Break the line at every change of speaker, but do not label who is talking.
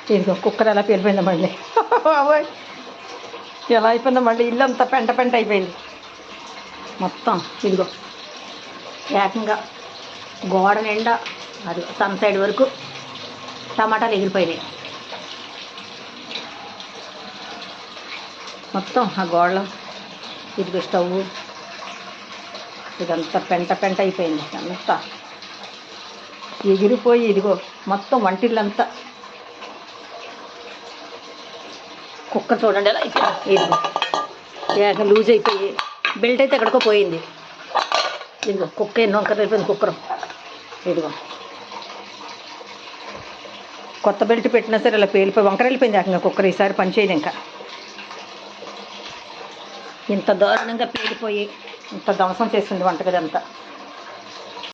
ఇదిగో కుక్కర్ ఎలా పేలిపోయిందో మళ్ళీ. బాబోయ్ ఎలా అయిపోయిందో మళ్ళీ, ఇల్లు అంతా పెంట పెంట అయిపోయింది మొత్తం. ఇదిగో ఏకంగా గోడ నిండా అది సన్ సైడ్ వరకు టమాటాలు ఎగిరిపోయినాయి మొత్తం ఆ గోడలో. ఇదిగో స్టవ్ ఇదంతా పెంట పెంట అయిపోయింది అంతా ఎగిరిపోయి. ఇదిగో మొత్తం వంటిల్లంతా. కుక్క చూడండి ఎలా అయిపోయింది. ఇదిగో ఏక లూజ్ అయిపోయి బెల్ట్ అయితే ఎక్కడికో పోయింది. ఇదిగో కుక్క ఎన్నో వంకర అయిపోయింది కుక్కరు. ఇదిగో కొత్త బెల్ట్ పెట్టినా సరే ఇలా పేలిపోయి వంకర వెళ్ళిపోయింది ఏకంగా కుక్కర్. ఈసారి పనిచేయదు ఇంకా. ఇంత దారుణంగా పేలిపోయి ఇంత ధ్వంసం చేసింది వంటగది అంతా.